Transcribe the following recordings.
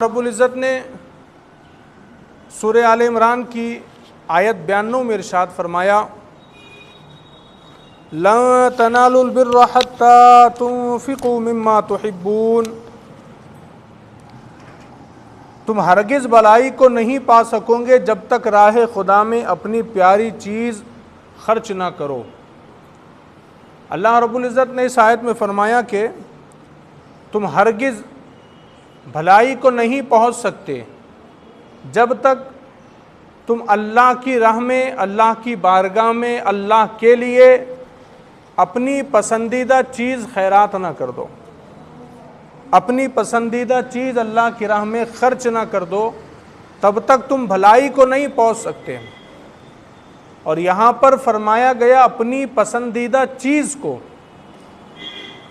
رب العزت نے سورہ آل عمران کی آیت 92 میں ارشاد فرمایا لَن تَنَالُوا الْبِرَّ حَتَّى تُنْفِقُوا مِمَّا تُحِبُّونَ، تم ہرگز بھلائی کو نہیں پا سکو گے جب تک راہ خدا میں اپنی پیاری چیز خرچ نہ کرو۔ اللہ رب العزت نے اس آیت میں فرمایا کہ تم ہرگز بھلائی کو نہیں پہنچ سکتے جب تک تم اللہ کی راہ میں، اللہ کی بارگاہ میں، اللہ کے لیے اپنی پسندیدہ چیز خیرات نہ کر دو، اپنی پسندیدہ چیز اللہ کی راہ میں خرچ نہ کر دو، تب تک تم بھلائی کو نہیں پہنچ سکتے۔ اور یہاں پر فرمایا گیا اپنی پسندیدہ چیز کو،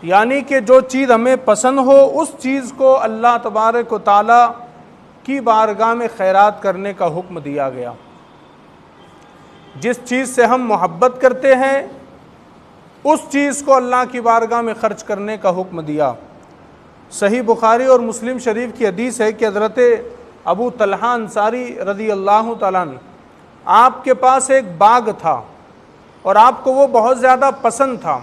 یعنی کہ جو چیز ہمیں پسند ہو اس چیز کو اللہ تبارک و تعالی کی بارگاہ میں خیرات کرنے کا حکم دیا گیا۔ جس چیز سے ہم محبت کرتے ہیں اس چیز کو اللہ کی بارگاہ میں خرچ کرنے کا حکم دیا۔ صحیح بخاری اور مسلم شریف کی حدیث ہے کہ حضرت ابو طلحہ انصاری رضی اللہ تعالیٰ عنہ، آپ کے پاس ایک باغ تھا اور آپ کو وہ بہت زیادہ پسند تھا،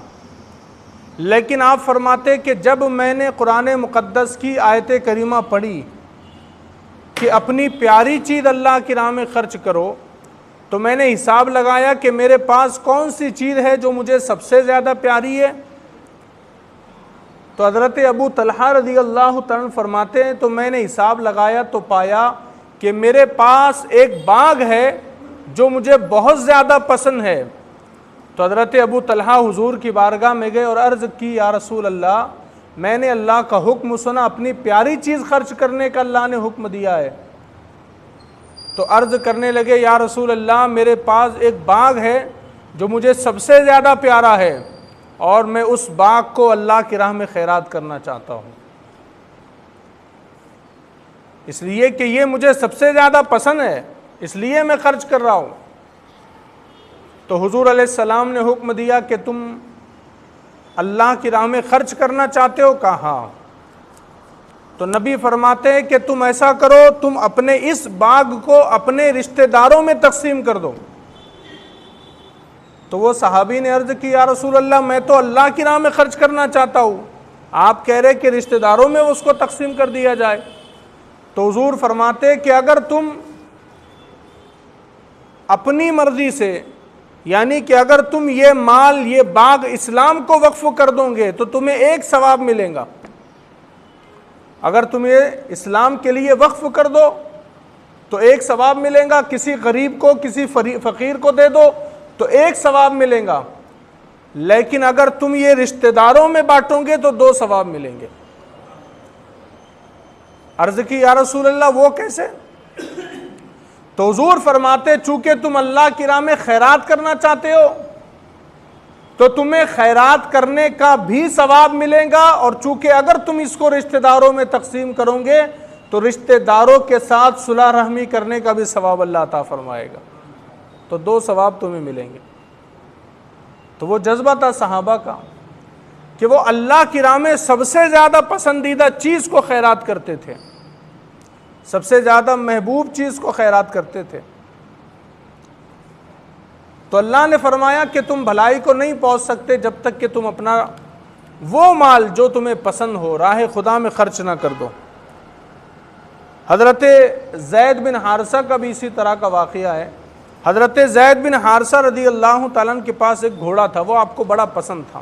لیکن آپ فرماتے کہ جب میں نے قرآن مقدس کی آیت کریمہ پڑھی کہ اپنی پیاری چیز اللہ کی راہ میں خرچ کرو، تو میں نے حساب لگایا کہ میرے پاس کون سی چیز ہے جو مجھے سب سے زیادہ پیاری ہے۔ تو حضرت ابو طلحہ رضی اللہ تعالیٰ فرماتے ہیں تو میں نے حساب لگایا تو پایا کہ میرے پاس ایک باغ ہے جو مجھے بہت زیادہ پسند ہے۔ تو حضرت ابو طلحہ حضور کی بارگاہ میں گئے اور عرض کی یا رسول اللہ، میں نے اللہ کا حکم سنا، اپنی پیاری چیز خرچ کرنے کا اللہ نے حکم دیا ہے۔ تو عرض کرنے لگے یا رسول اللہ، میرے پاس ایک باغ ہے جو مجھے سب سے زیادہ پیارا ہے اور میں اس باغ کو اللہ کی راہ میں خیرات کرنا چاہتا ہوں، اس لیے کہ یہ مجھے سب سے زیادہ پسند ہے، اس لیے میں خرچ کر رہا ہوں۔ تو حضور علیہ السلام نے حکم دیا کہ تم اللہ کی راہ میں خرچ کرنا چاہتے ہو؟ کہا۔ تو نبی فرماتے ہیں کہ تم ایسا کرو، تم اپنے اس باغ کو اپنے رشتہ داروں میں تقسیم کر دو۔ تو وہ صحابی نے عرض کی یا رسول اللہ، میں تو اللہ کی راہ میں خرچ کرنا چاہتا ہوں، آپ کہہ رہے کہ رشتہ داروں میں اس کو تقسیم کر دیا جائے۔ تو حضور فرماتے کہ اگر تم اپنی مرضی سے، یعنی کہ اگر تم یہ مال، یہ باغ اسلام کو وقف کر دو گے تو تمہیں ایک ثواب ملے گا، اگر تم یہ اسلام کے لیے وقف کر دو تو ایک ثواب ملے گا، کسی غریب کو، کسی فقیر کو دے دو تو ایک ثواب ملے گا، لیکن اگر تم یہ رشتہ داروں میں بانٹو گے تو 2 ثواب ملیں گے۔ عرض کی یا رسول اللہ وہ کیسے؟ تو حضور فرماتے چونکہ تم اللہ کی راہ میں خیرات کرنا چاہتے ہو تو تمہیں خیرات کرنے کا بھی ثواب ملے گا، اور چونکہ اگر تم اس کو رشتہ داروں میں تقسیم کرو گے تو رشتہ داروں کے ساتھ صلح رحمی کرنے کا بھی ثواب اللہ عطا فرمائے گا، تو 2 ثواب تمہیں ملیں گے۔ تو وہ جذبہ تھا صحابہ کا کہ وہ اللہ کی راہ میں سب سے زیادہ پسندیدہ چیز کو خیرات کرتے تھے، سب سے زیادہ محبوب چیز کو خیرات کرتے تھے۔ تو اللہ نے فرمایا کہ تم بھلائی کو نہیں پہنچ سکتے جب تک کہ تم اپنا وہ مال جو تمہیں پسند ہو راہ خدا میں خرچ نہ کر دو۔ حضرت زید بن حارثہ کا بھی اسی طرح کا واقعہ ہے۔ حضرت زید بن حارثہ رضی اللہ تعالیٰ عنہ کے پاس ایک گھوڑا تھا، وہ آپ کو بڑا پسند تھا،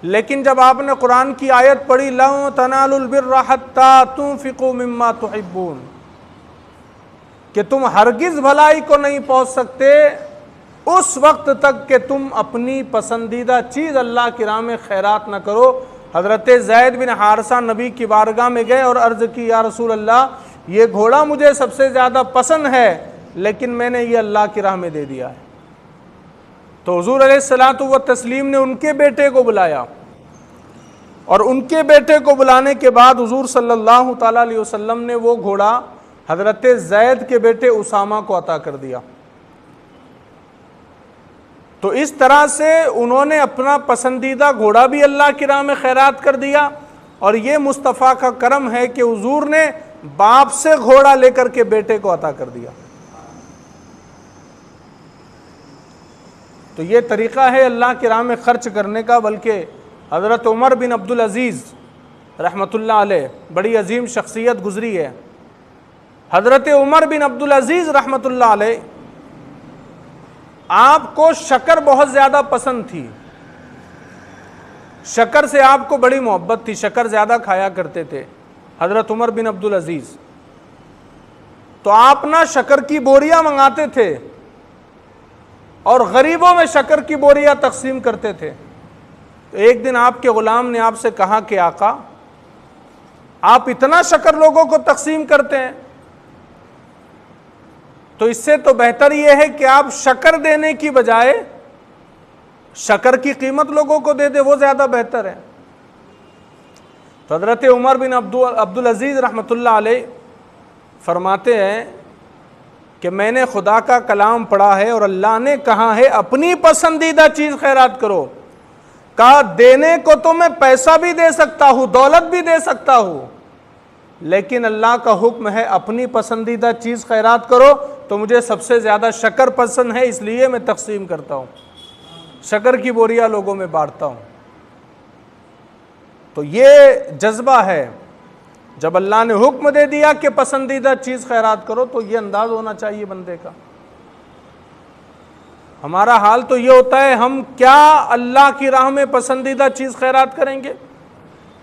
لیکن جب آپ نے قرآن کی آیت پڑھی لَن تَنَالُوا الْبِرَّ حَتَّى تُنْفِقُوا مِمَّا تُحِبُّونَ، کہ تم ہرگز بھلائی کو نہیں پہنچ سکتے اس وقت تک کہ تم اپنی پسندیدہ چیز اللہ کی راہ میں خیرات نہ کرو، حضرت زید بن حارثہ نبی کی بارگاہ میں گئے اور عرض کی یا رسول اللہ، یہ گھوڑا مجھے سب سے زیادہ پسند ہے لیکن میں نے یہ اللہ کی راہ میں دے دیا ہے۔ تو حضور علیہ الصلوۃ والتسلیم نے ان کے بیٹے کو بلایا، اور ان کے بیٹے کو بلانے کے بعد حضور صلی اللہ تعالیٰ علیہ وسلم نے وہ گھوڑا حضرت زید کے بیٹے اسامہ کو عطا کر دیا۔ تو اس طرح سے انہوں نے اپنا پسندیدہ گھوڑا بھی اللہ کی راہ میں خیرات کر دیا، اور یہ مصطفیٰ کا کرم ہے کہ حضور نے باپ سے گھوڑا لے کر کے بیٹے کو عطا کر دیا۔ تو یہ طریقہ ہے اللہ کی راہ میں خرچ کرنے کا۔ بلکہ حضرت عمر بن عبدالعزیز رحمۃ اللہ علیہ، بڑی عظیم شخصیت گزری ہے، حضرت عمر بن عبدالعزیز رحمۃ اللہ علیہ، آپ کو شکر بہت زیادہ پسند تھی، شکر سے آپ کو بڑی محبت تھی، شکر زیادہ کھایا کرتے تھے حضرت عمر بن عبدالعزیز۔ تو آپ نہ شکر کی بوریاں منگاتے تھے اور غریبوں میں شکر کی بوریاں تقسیم کرتے تھے۔ تو ایک دن آپ کے غلام نے آپ سے کہا کہ آقا، آپ اتنا شکر لوگوں کو تقسیم کرتے ہیں، تو اس سے تو بہتر یہ ہے کہ آپ شکر دینے کی بجائے شکر کی قیمت لوگوں کو دے دے، وہ زیادہ بہتر ہے۔ تو حضرت عمر بن عبدالعزیز رحمۃ اللہ علیہ فرماتے ہیں کہ میں نے خدا کا کلام پڑھا ہے اور اللہ نے کہا ہے اپنی پسندیدہ چیز خیرات کرو۔ کہا دینے کو تو میں پیسہ بھی دے سکتا ہوں، دولت بھی دے سکتا ہوں، لیکن اللہ کا حکم ہے اپنی پسندیدہ چیز خیرات کرو۔ تو مجھے سب سے زیادہ شکر پسند ہے، اس لیے میں تقسیم کرتا ہوں، شکر کی بوریاں لوگوں میں بانٹتا ہوں۔ تو یہ جذبہ ہے، جب اللہ نے حکم دے دیا کہ پسندیدہ چیز خیرات کرو تو یہ انداز ہونا چاہیے بندے کا۔ ہمارا حال تو یہ ہوتا ہے، ہم کیا اللہ کی راہ میں پسندیدہ چیز خیرات کریں گے؟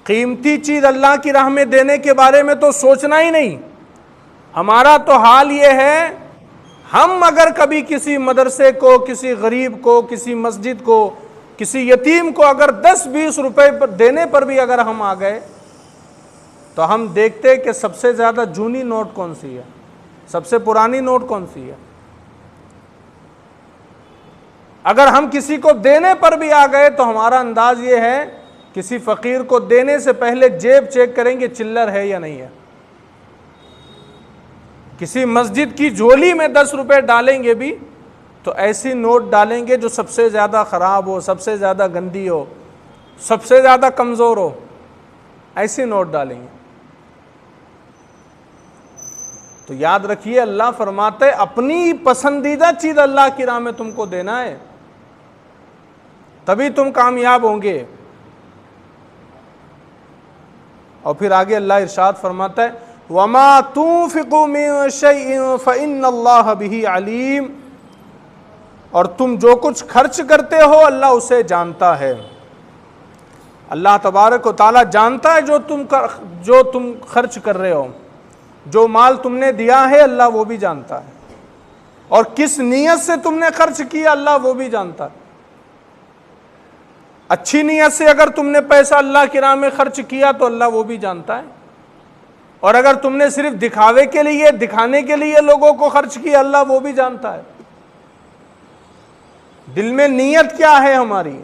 قیمتی چیز اللہ کی راہ میں دینے کے بارے میں تو سوچنا ہی نہیں۔ ہمارا تو حال یہ ہے، ہم اگر کبھی کسی مدرسے کو، کسی غریب کو، کسی مسجد کو، کسی یتیم کو اگر 10-20 روپے دینے پر بھی اگر ہم آ گئے تو ہم دیکھتے کہ سب سے زیادہ جونی نوٹ کون سی ہے، سب سے پرانی نوٹ کون سی ہے۔ اگر ہم کسی کو دینے پر بھی آ گئے تو ہمارا انداز یہ ہے، کسی فقیر کو دینے سے پہلے جیب چیک کریں گے چلر ہے یا نہیں ہے۔ کسی مسجد کی جھولی میں 10 روپے ڈالیں گے بھی تو ایسی نوٹ ڈالیں گے جو سب سے زیادہ خراب ہو، سب سے زیادہ گندی ہو، سب سے زیادہ کمزور ہو، ایسی نوٹ ڈالیں گے۔ تو یاد رکھیے، اللہ فرماتے اپنی پسندیدہ چیز اللہ کی راہ میں تم کو دینا ہے، تبھی تم کامیاب ہوں گے۔ اور پھر آگے اللہ ارشاد فرماتا ہے وَمَا تُنْفِقُوا مِنْ شَيْءٍ فَإِنَّ اللَّهَ بِهِ عَلِيمٌ، اور تم جو کچھ خرچ کرتے ہو اللہ اسے جانتا ہے۔ اللہ تبارک و تعالیٰ جانتا ہے جو تم خرچ کر رہے ہو، جو مال تم نے دیا ہے اللہ وہ بھی جانتا ہے، اور کس نیت سے تم نے خرچ کیا اللہ وہ بھی جانتا ہے۔ اچھی نیت سے اگر تم نے پیسہ اللہ کی راہ میں خرچ کیا تو اللہ وہ بھی جانتا ہے، اور اگر تم نے صرف دکھاوے کے لیے، دکھانے کے لیے لوگوں کو خرچ کیا اللہ وہ بھی جانتا ہے۔ دل میں نیت کیا ہے ہماری؟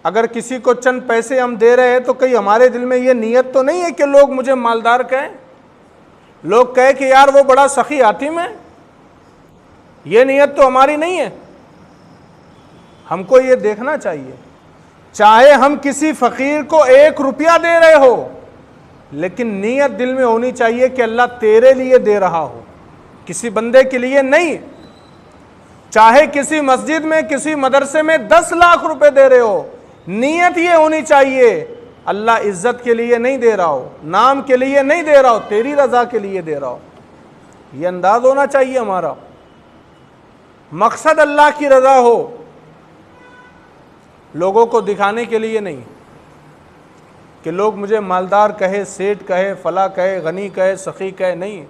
اگر کسی کو چند پیسے ہم دے رہے ہیں تو کہیں ہمارے دل میں یہ نیت تو نہیں ہے کہ لوگ مجھے مالدار کہیں، لوگ کہیں کہ یار وہ بڑا سخی حاتم ہے؟ یہ نیت تو ہماری نہیں ہے۔ ہم کو یہ دیکھنا چاہیے، چاہے ہم کسی فقیر کو 1 روپیہ دے رہے ہو، لیکن نیت دل میں ہونی چاہیے کہ اللہ تیرے لیے دے رہا ہو، کسی بندے کے لیے نہیں۔ چاہے کسی مسجد میں، کسی مدرسے میں 10 لاکھ روپے دے رہے ہو، نیت یہ ہونی چاہیے اللہ عزت کے لیے نہیں دے رہا ہو، نام کے لیے نہیں دے رہا ہو، تیری رضا کے لیے دے رہا ہو۔ یہ انداز ہونا چاہیے ہمارا، مقصد اللہ کی رضا ہو، لوگوں کو دکھانے کے لیے نہیں کہ لوگ مجھے مالدار کہے، سیٹ کہے، فلاں کہے، غنی کہے، سخی کہے، نہیں۔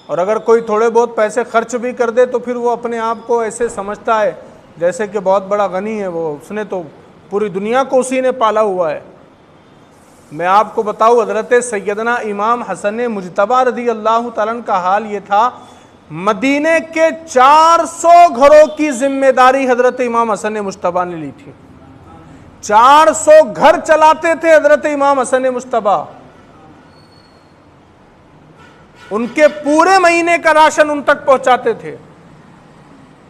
اور اگر کوئی تھوڑے بہت پیسے خرچ بھی کر دے تو پھر وہ اپنے آپ کو ایسے سمجھتا ہے جیسے کہ بہت بڑا غنی ہے، وہ اس نے تو پوری دنیا کو اسی نے پالا ہوا ہے۔ میں آپ کو بتاؤں، حضرت سیدنا امام حسن مجتبی رضی اللہ تعالیٰ کا حال یہ تھا، مدینے کے 400 گھروں کی ذمہ داری حضرت امام حسن مجتبی نے لی تھی۔ 400 گھر چلاتے تھے حضرت امام حسن مجتبی، ان کے پورے مہینے کا راشن ان تک پہنچاتے تھے۔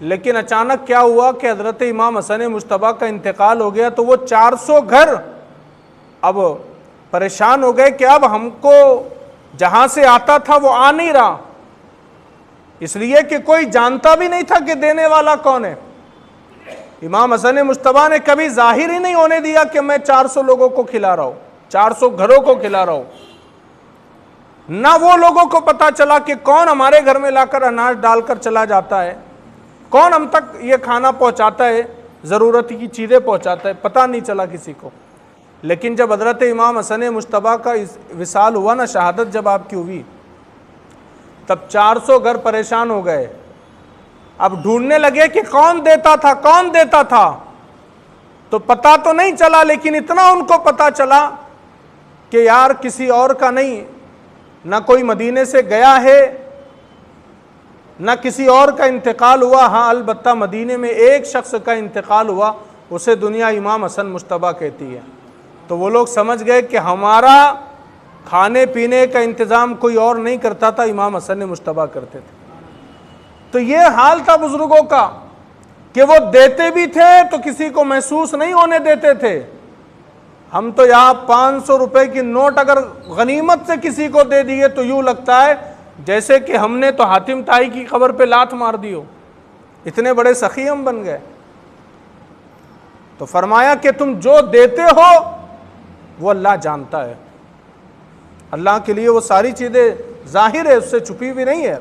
لیکن اچانک کیا ہوا کہ حضرت امام حسن مجتبیٰ کا انتقال ہو گیا تو وہ 400 گھر اب پریشان ہو گئے کہ اب ہم کو جہاں سے آتا تھا وہ آ نہیں رہا، اس لیے کہ کوئی جانتا بھی نہیں تھا کہ دینے والا کون ہے۔ امام حسن مجتبیٰ نے کبھی ظاہر ہی نہیں ہونے دیا کہ میں 400 لوگوں کو کھلا رہا ہوں، 400 گھروں کو کھلا رہا ہوں۔ نہ وہ لوگوں کو پتا چلا کہ کون ہمارے گھر میں لا کر اناج ڈال کر چلا جاتا ہے، کون ہم تک یہ کھانا پہنچاتا ہے، ضرورت کی چیزیں پہنچاتا ہے، پتہ نہیں چلا کسی کو۔ لیکن جب حضرت امام حسن مجتبیٰ کا وصال ہوا نا، شہادت جب آپ کی ہوئی، تب 400 گھر پریشان ہو گئے۔ اب ڈھونڈنے لگے کہ کون دیتا تھا، کون دیتا تھا، تو پتہ تو نہیں چلا، لیکن اتنا ان کو پتہ چلا کہ یار کسی اور کا نہیں، نہ کوئی مدینے سے گیا ہے، نہ کسی اور کا انتقال ہوا۔ ہاں البتہ مدینے میں ایک شخص کا انتقال ہوا، اسے دنیا امام حسن مجتبیٰ کہتی ہے۔ تو وہ لوگ سمجھ گئے کہ ہمارا کھانے پینے کا انتظام کوئی اور نہیں کرتا تھا، امام حسن مجتبیٰ کرتے تھے۔ تو یہ حال تھا بزرگوں کا کہ وہ دیتے بھی تھے تو کسی کو محسوس نہیں ہونے دیتے تھے۔ ہم تو یہاں 500 روپے کی نوٹ اگر غنیمت سے کسی کو دے دیے تو یوں لگتا ہے جیسے کہ ہم نے تو حاتم طائی کی قبر پہ لات مار دی ہو، اتنے بڑے سخی ہم بن گئے۔ تو فرمایا کہ تم جو دیتے ہو وہ اللہ جانتا ہے، اللہ کے لیے وہ ساری چیزیں ظاہر ہے، اس سے چھپی بھی نہیں ہے۔